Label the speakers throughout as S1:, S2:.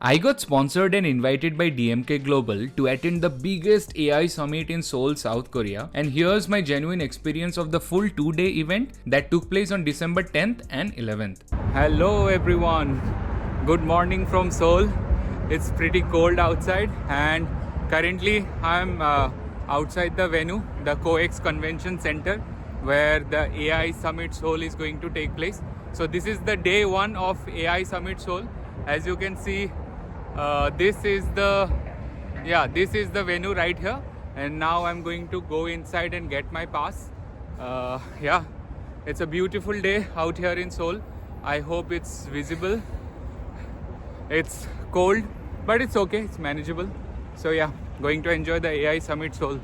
S1: I got sponsored and invited by DMK Global to attend the biggest AI summit in Seoul, South Korea, and here's my genuine experience of the full 2-day event that took place on December 10th and 11th. Hello everyone, good morning from Seoul. It's pretty cold outside and currently I'm outside the venue, the COEX Convention Center, where the AI Summit Seoul is going to take place. So this is the day one of AI Summit Seoul. As you can see, this is the venue right here, and now I'm going to go inside and get my pass. It's a beautiful day out here in Seoul. I hope it's visible. It's cold, but it's okay, it's manageable. So going to enjoy the AI Summit Seoul.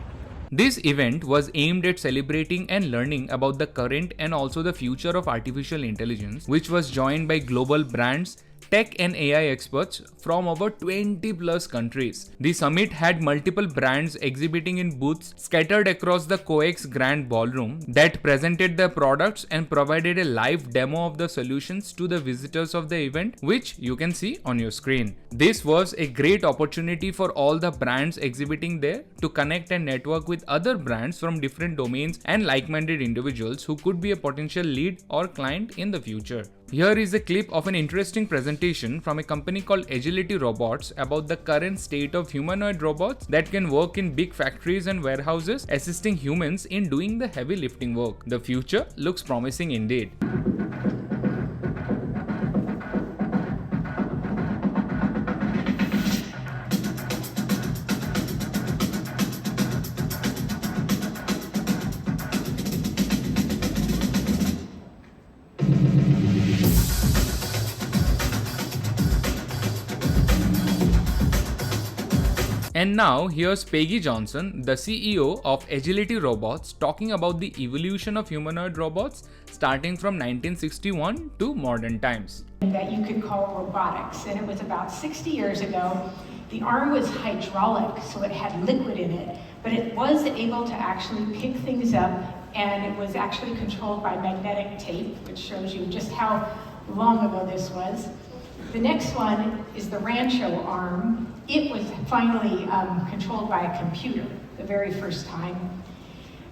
S1: This event was aimed at celebrating and learning about the current and also the future of artificial intelligence, which was joined by global brands, tech and AI experts from over 20 plus countries. The summit had multiple brands exhibiting in booths scattered across the COEX Grand Ballroom that presented their products and provided a live demo of the solutions to the visitors of the event, which you can see on your screen. This was a great opportunity for all the brands exhibiting there to connect and network with other brands from different domains and like-minded individuals who could be a potential lead or client in the future. Here is a clip of an interesting presentation from a company called Agility Robots about the current state of humanoid robots that can work in big factories and warehouses, assisting humans in doing the heavy lifting work. The future looks promising indeed. And now here's Peggy Johnson, the CEO of Agility Robots, talking about the evolution of humanoid robots starting from 1961 to modern times.
S2: That you could call robotics, and it was about 60 years ago. The arm was hydraulic, so it had liquid in it, but it was able to actually pick things up, and it was actually controlled by magnetic tape, which shows you just how long ago this was. The next one is the Rancho arm. It was finally controlled by a computer the very first time.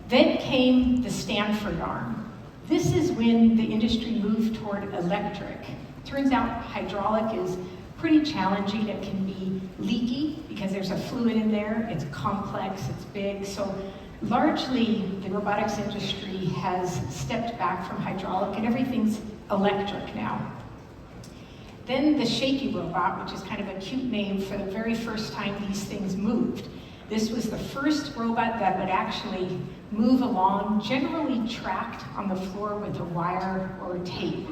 S2: Then came the Stanford arm. This is when the industry moved toward electric. Turns out hydraulic is pretty challenging. It can be leaky because there's a fluid in there. It's complex, it's big. So largely the robotics industry has stepped back from hydraulic and everything's electric now. Then the shaky robot, which is kind of a cute name for the very first time these things moved. This was the first robot that would actually move along, generally tracked on the floor with a wire or tape.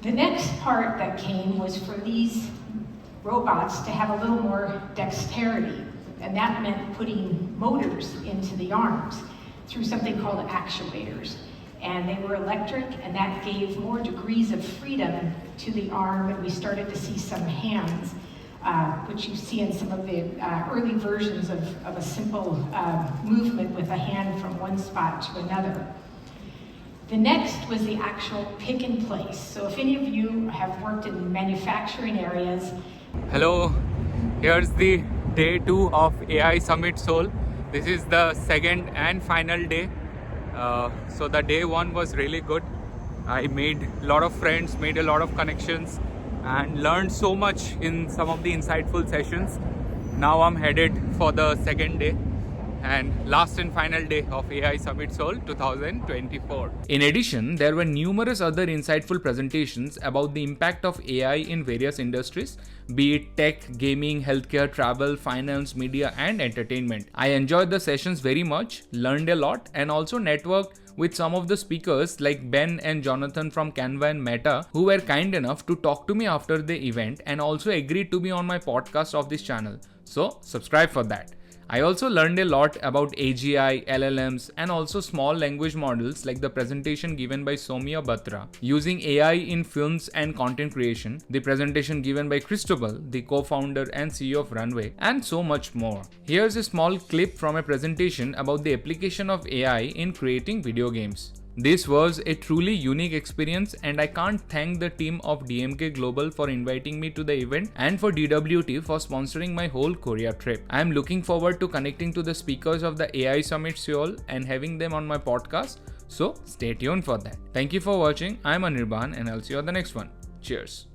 S2: The next part that came was for these robots to have a little more dexterity, and that meant putting motors into the arms through something called actuators. And they were electric, and that gave more degrees of freedom to the arm, and we started to see some hands, which you see in some of the early versions of a simple movement with a hand from one spot to another. The next was the actual pick and place. So if any of you have worked in manufacturing areas.
S1: Hello, here's the day 2 of AI Summit Seoul. This is the second and final day. So the day 1 was really good. I made a lot of friends, made a lot of connections, and learned so much in some of the insightful sessions. Now I'm headed for the second day and last and final day of AI Summit Seoul 2024. In addition, there were numerous other insightful presentations about the impact of AI in various industries, be it tech, gaming, healthcare, travel, finance, media, and entertainment. I enjoyed the sessions very much, learned a lot, and also networked with some of the speakers like Ben and Jonathan from Canva and Meta, who were kind enough to talk to me after the event and also agreed to be on my podcast of this channel. So subscribe for that. I also learned a lot about AGI, LLMs, and also small language models like the presentation given by Soumya Batra, using AI in films and content creation, the presentation given by Cristobal, the co-founder and CEO of Runway, and so much more. Here's a small clip from a presentation about the application of AI in creating video games. This was a truly unique experience, and I can't thank the team of DMK Global for inviting me to the event and for DWT for sponsoring my whole Korea trip. I am looking forward to connecting to the speakers of the AI Summit Seoul and having them on my podcast, so stay tuned for that. Thank you for watching. I'm Anirban and I'll see you on the next one. Cheers.